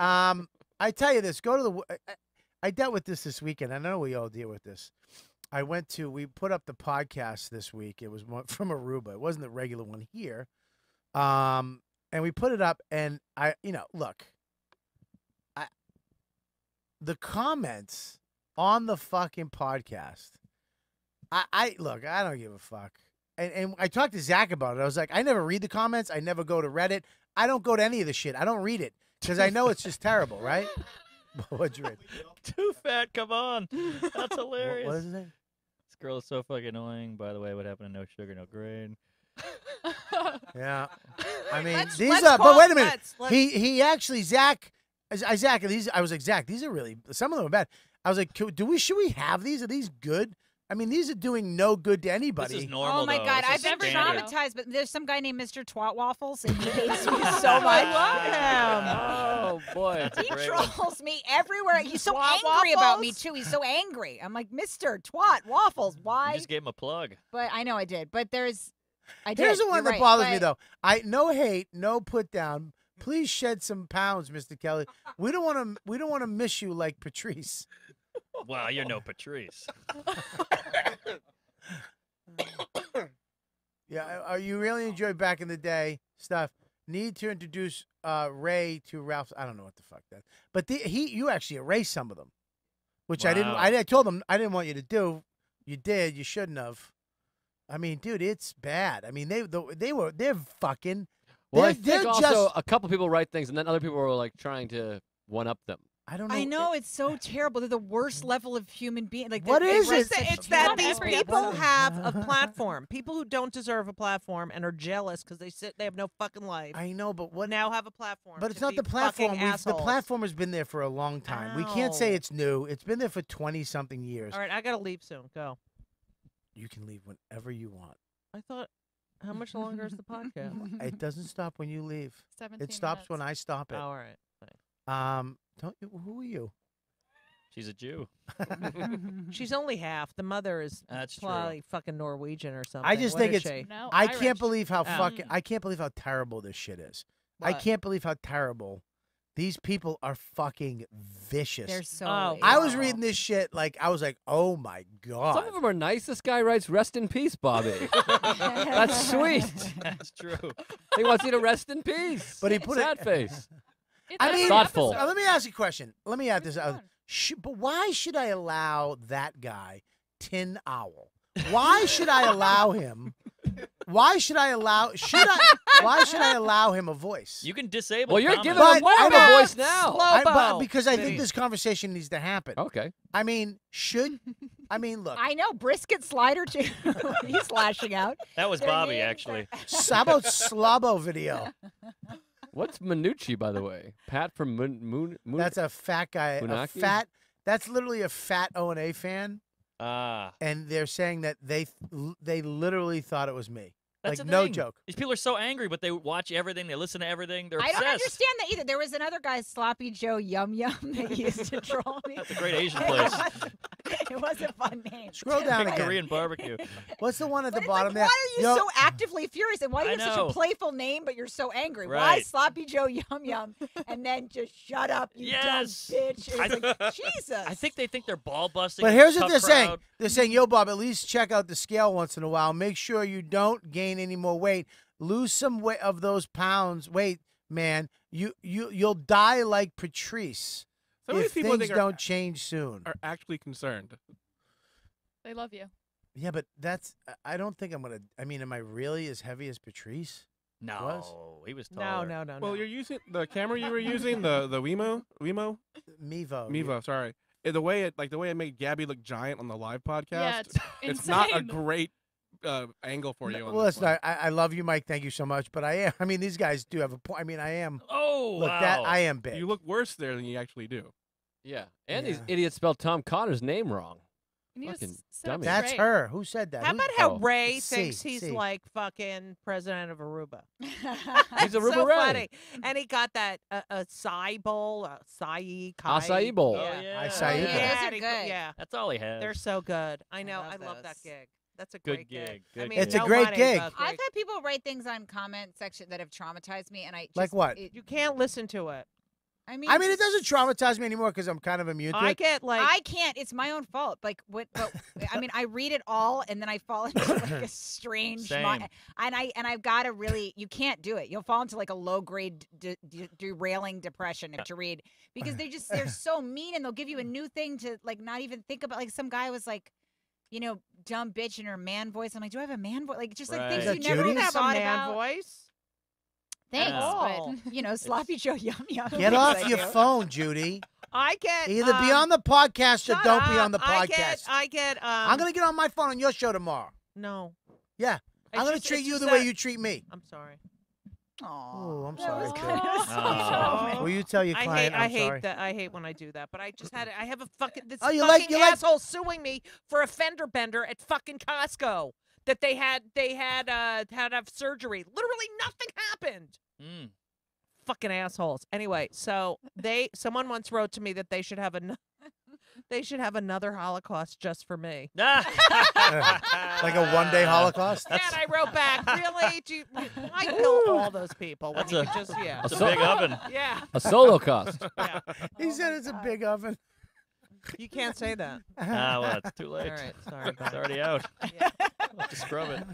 I tell you this. Go to the. I dealt with this weekend. I know we all deal with this. We put up the podcast this week. It was from Aruba. It wasn't the regular one here. And we put it up, and look. The comments on the fucking podcast. I don't give a fuck. And I talked to Zach about it. I was like, I never read the comments. I never go to Reddit. I don't go to any of the shit. I don't read it because I know it's just terrible, right? What'd you read? Too fat, come on. That's hilarious. What is it? This girl is so fucking annoying. By the way, what happened to No Sugar, No Grain? Yeah. I mean, Let's but wait a minute. let's- He actually, Zach, I was like, Zach, these are really, some of them are bad. I was like, should we have these? Are these good? I mean, these are doing no good to anybody. This is normal, Oh my though. God, This I've is been standard. traumatized, but there's some guy named Mr. Twat Waffles, and he hates me so much. Oh boy, that's a He great one. trolls me everywhere. He's so Twat angry about me Waffles? too. He's so angry. I'm like, Mr. Twat Waffles, You why? just gave him a plug. But I know I did. But here's Here's did. the one You're that right, bothers me, but- though. No hate, no put down. Please shed some pounds, Mr. Kelly. We don't want to miss you like Patrice. Wow, you're no Patrice. Yeah, you really enjoyed back in the day stuff. Need to introduce Ray to Ralph's. I don't know what the fuck that. But you actually erased some of them, which I didn't. Wow. I told them I didn't want you to do. You did. You shouldn't have. I mean, dude, it's bad. I mean, they're fucking. Well, I they're think also just. a couple people write things, and then other people were like trying to one up them. I don't know. I know it's so terrible. They're the worst level of human being. Like What is it? It's that Not these every people episode. have a platform. People who don't deserve a platform and are jealous because they have no fucking life. I know, but what? Now have a platform. But it's to not be the platform. fucking The assholes. platform has been there for a long time. We can't say Ow. it's new. It's been there for 20-something years. All right, I gotta leave soon. Go. You can leave whenever you want. I thought, how much longer is the podcast? It doesn't stop when you leave. 17 It stops minutes. when I stop it. All right. Thanks. Don't you? Who are you? She's a Jew. She's only half. The mother is That's true. probably fucking Norwegian or something. I just What think is it's. she? No, I Irish. can't believe how Oh. fucking. I can't believe how terrible this shit is. I What? can't believe how terrible. These people are fucking vicious. They're so. Oh. I was evil. reading this shit like I was like, oh my god. Some of them are nice. This guy writes, "Rest in peace, Bobby." That's sweet. That's true. He wants you to rest in peace. But he put it- sad face. It's I every mean, Thoughtful. episode. Let me ask you a question. Let me ask this. Which one? But why should I allow that guy, Tin Owl? Why should I allow him? Why should I allow? Why should I allow him a voice? You can disable. Well, you're comments. giving him But more I of a know- voice now. Slow- because I think City. this conversation needs to happen. Okay. I mean, look. I know brisket slider too. He's lashing out. That was Their Bobby, names actually. How about Slabo video? What's Minucci, by the way? Pat from Moon. That's a fat guy. Funaki? That's literally a fat O&A fan, Ah. and they're saying that they literally thought it was me. That's like the no thing. joke. These people are so angry, but they watch everything. They listen to everything. They're I obsessed. don't understand that either. There was another guy, Sloppy Joe Yum Yum, that used to troll me. That's a great Asian place. It was a fun name. Scroll down Big again. Korean barbecue. What's the one at But the it's bottom like, there? why are you Yo, so actively furious? And why do you I have such know. a playful name, but you're so angry? Why Right. Sloppy Joe Yum Yum? And then just shut up, you Yes. dumb bitch. It was like, Jesus. I think they think they're ball busting. But a here's what tough they're saying. crowd. They're saying, yo, Bob, at least check out the scale once in a while. Make sure you don't gain any more weight. Lose some weight of those pounds. Wait, man, you'll die like Patrice Some of if these people I things think don't change soon. are actually concerned. They love you. Yeah, but I don't think I'm gonna. I mean, am I really as heavy as Patrice? No, he was No, taller. no, no, Well, no. you're using the camera you were using, the Wemo, Mevo. Sorry, the way it made Gabby look giant on the live podcast. Yeah, it's it's not a insane. great angle for you. on Well, this listen, one. I love you, Mike. Thank you so much. But I am. I mean, these guys do have a point. I mean, I am. Oh, Look, wow. I am big. You look worse there than you actually do. Yeah. And these Yeah. idiots spelled Tom Connor's name wrong. You need to Fucking sit up dummy. That's straight. her. Who said that? How Who- about how Oh. Ray C, thinks he's C. like fucking president of Aruba? He's Aruba so Ray. funny. And he got that acai bowl, acai Acai bowl. Oh, Yeah. yeah. Acai Yeah, bowl. those are and he- good. yeah, That's all he has. they're so good. I know. love I love that those. gig. That's a Good great gig. gig, I good mean, gig. It's a no great money, gig. but I've great. had people write things on comment section that have traumatized me, and I just, Like what? it- You can't listen to it. I mean, it doesn't traumatize me anymore because I'm kind of immune to I it. get like I can't. It's my own fault. Like what? But I mean, I read it all, and then I fall into like a strange. Same. And I've got to really. You can't do it. You'll fall into like a low grade derailing depression to read because they're so mean, and they'll give you a new thing to like not even think about. Like some guy was like, dumb bitch in her man voice. I'm like, do I have a man voice? Like just like things Right. Is you that never Judy? even have a thought man about. voice. Thanks, Oh. but sloppy Joe Yum Yum. Get off your phone, Judy. I get Either be on the podcast or shut don't be up. on the podcast. I get. I'm gonna get on my phone on your show tomorrow. No. Yeah, It's I'm gonna just- treat it's you just the way that- you treat me. I'm sorry. Oh, I'm That sorry. was kid. kind of Oh. sweet. Will you tell your I client hate. I I'm hate sorry? that. I hate when I do that. But I just had. I have a fucking this Oh, you fucking like- asshole suing me for a fender bender at fucking Costco that they had had to have surgery. Literally nothing happened. Mm. Fucking assholes. Anyway, so someone once wrote to me that they should have another Holocaust just for me. Like a one-day Holocaust? And I wrote back, really? I kill all those people. When That's you a- could just yeah. That's a big oven. Yeah. A solo cost. Yeah. He said it's a big oven. You can't say that. Well, it's too All late. right. Sorry It's about it. already out. Yeah. I'll have to scrub it.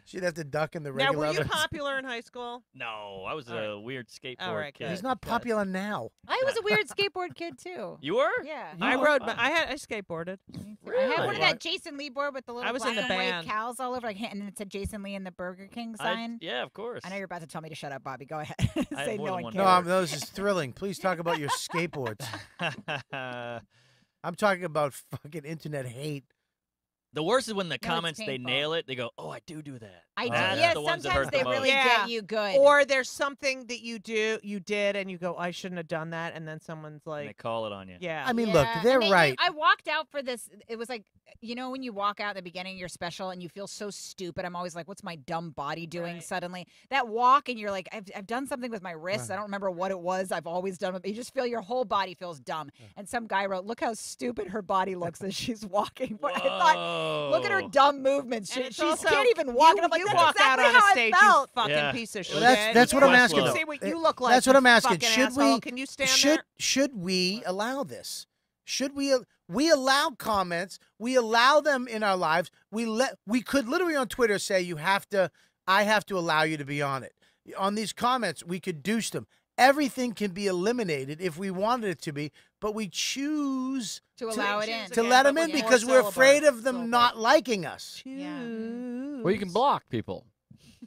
She'd have to duck in the Now, regular were you ovens. popular in high school? No, I was All right. a weird skateboard All right, kid. good. He's not popular now. I was a weird skateboard kid too. You were? Yeah. I Oh, rode. fun. I skateboarded. I had one Really? of that Jason Lee board with the little I was black in the and white band. cows all over, like, and then it said Jason Lee and the Burger King sign. Yeah, of course. I know you're about to tell me to shut up, Bobby. Go ahead. I Say have more no than one one cares. No, no, this is thrilling. Please talk about your skateboards. I'm talking about fucking internet hate. The worst is when the it's comments they painful. nail it. They go, "Oh, I do that." I do. That's Yeah, the ones that sometimes hurt they the really most. Yeah. get you good. Or there's something that you did, and you go, I shouldn't have done that, and then someone's And they like, call it on you. yeah. I mean, look, Yeah, they're and then right. I walked out for this. It was like, when you walk out at the beginning of your special and you feel so stupid. I'm always like, what's my dumb body doing Right. suddenly? That walk and you're like, I've done something with my wrists. I don't remember what it was. I've always done it. You just feel your whole body feels dumb. And some guy wrote, look how stupid her body looks as she's walking. But I thought, look at her Whoa. dumb movements. And She it's also, can't even walk. You, and I'm like, you that's walk exactly out on how a I stage, felt. you fucking Yeah. piece of shit. Well, that's what I'm Quest asking. flow. Though. See what you look like. That's what you I'm asking. fucking Should asshole. we? Can you stand should there? should we allow this? Should we allow comments? We allow them in our lives. We could literally on Twitter say I have to allow you to be on it. On these comments, we could deuce them. Everything can be eliminated if we wanted it to be, but we choose To allow it in. to Again, let but them in with more because we're afraid of them syllables. not liking us. Yeah. Well, you can block people.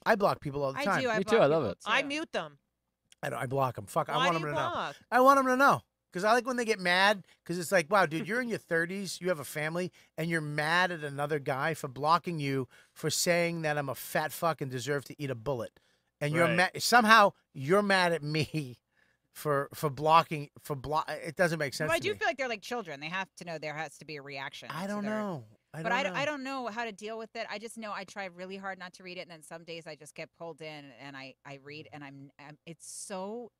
I block people all the I time. do. Me I too, I love it. I mute them. I block them. Fuck. I Why want do them you to know. block? I want them to know. Because I like when they get mad, because it's like, wow, dude, you're in your 30s, you have a family, and you're mad at another guy for blocking you for saying that I'm a fat fuck and deserve to eat a bullet. And you're Right. mad, somehow you're mad at me for blocking, it doesn't make sense Well, I to do me. feel like they're like children. They have to know there has to be a reaction. I to don't their- know. But I don't know how to deal with it. I just know I try really hard not to read it, and then some days I just get pulled in and I read, and I'm it's so.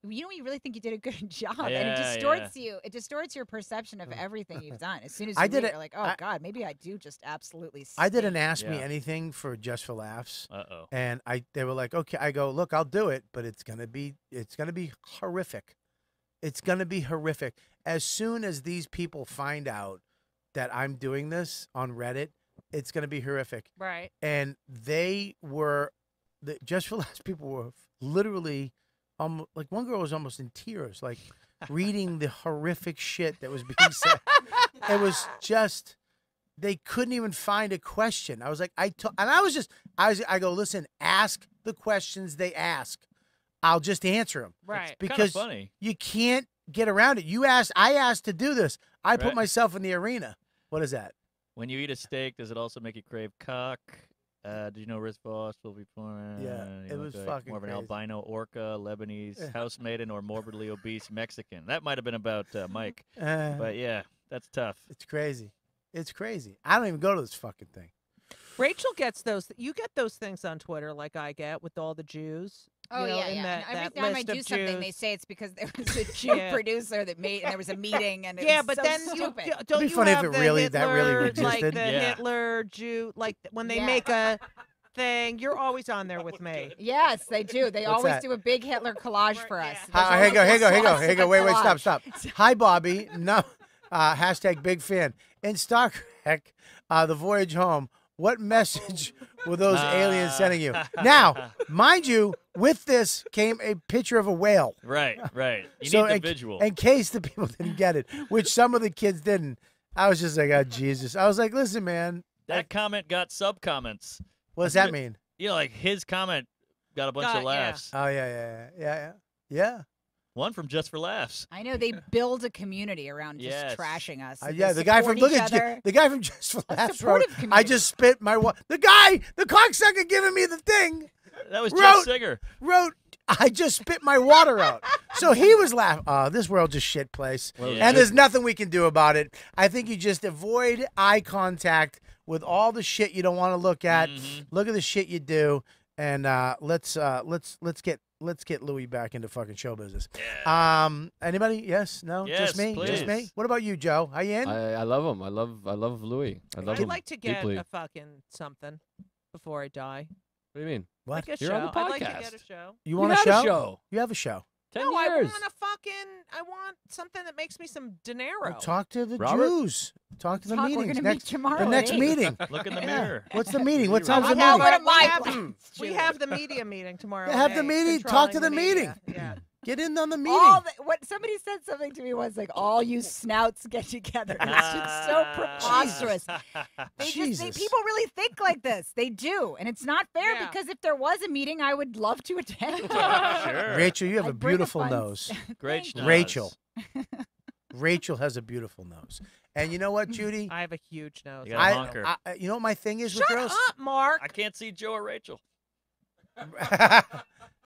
When you really think you did a good job, and it Yeah, distorts you. It distorts your perception of everything you've done. As soon as you I did read it, it- you're like, oh I- God, maybe I do just absolutely. I did an stink. Ask Me Yeah. Anything for Just for Laughs. Uh-oh. And they were like, okay. I go, look, I'll do it, but it's gonna be horrific. It's gonna be horrific. As soon as these people find out that I'm doing this on Reddit, it's gonna be horrific. Right. And they were, Just for Laughs people were literally, like one girl was almost in tears, like reading the horrific shit that was being said. It was just. They couldn't even find a question. I was like, I go, listen, ask the questions they ask. I'll just answer them. Right. Because funny. you can't get around it. I asked to do this. I put Right. myself in the arena. What is that? When you eat a steak, does it also make you crave cock? Did you know Riz Voss will be pouring? Yeah, it was fucking more of an crazy. albino orca, Lebanese Yeah. house maiden, or morbidly obese Mexican. That might have been about Mike, Uh, but yeah, that's tough. it's crazy. It's crazy. I don't even go to this fucking thing. Rachel gets those. You get those things on Twitter, like I get with all the Jews. Oh you know, yeah, in yeah. that- And every that time I list do of something, they Jews. say it's because there was a Jew Yeah. producer that made, and there was a meeting, and it Yeah, was but so then stupid. don't be you funny if have it the really- that really Hitler, like existed. the Yeah. Hitler Jew, like when they Yeah. make a thing. You're always on there with me. Yes, they do. They What's always that? do a big Hitler collage for us. Hi, here you go, here you go, here you go, here you go. Wait, stop. Hi, Bobby. No, hashtag big fan. In Star Trek, The Voyage Home, what message were those aliens sending you? Now, mind you, with this came a picture of a whale. Right. You So need the visual. in case the people didn't get it, which some of the kids didn't. I was just like, oh, Jesus. I was like, listen, man. That comment got sub comments. What does that mean? You know, like his comment got a bunch Got- of laughs. Oh, yeah. One from Just for Laughs. I know they build a community around just Yes. trashing us. Yeah, They the guy from support look each at other. the guy from Just for A Laughs wrote, supportive I community. just spit my the cocksucker giving me the thing That was Wrote- Jeff Singer. wrote I just spit my water out. So he was laughing. Oh, this world's a shit place. Well, Yeah. And there's nothing we can do about it. I think you just avoid eye contact with all the shit you don't want to look at. Mhm. Look at the shit you do, and let's get Louis back into fucking show business. Yeah. Anybody? Yes? No? Just Yes, me? Just me? please. What about you, Joe? Are you in? I love him. I love Louis. I love I'd him like to get deeply. a fucking something before I die. What do you mean? What? Like a You're show. on the I'd like to get podcast. a show. You want a had show? a show. You have a show. 10 No, years. I want something that makes me some dinero. Well, talk to the Robert? Jews. Talk to the Talk, we're meetings. gonna meet Next, tomorrow the at next 8. meeting. Look in the Yeah. mirror. What's the meeting? What You're time's the right. I'll meeting? go to my place. we have the media meeting tomorrow. Have at the 8, meeting. Talk to the controlling meeting. media. Yeah. Get in on the meeting. What somebody said something to me was like, all you snouts get together. It's just so preposterous. Jesus. People really think like this. They do, and it's not fair Yeah. because if there was a meeting, I would love to attend. Sure. Rachel, you have a I'd bring a beautiful fun- nose. Great Thank you. schnoz. Rachel. Rachel has a beautiful nose. And you know what, Judy? I have a huge nose. You got a honker. you know what my thing is Shut with girls? up, Mark. I can't see Joe or Rachel.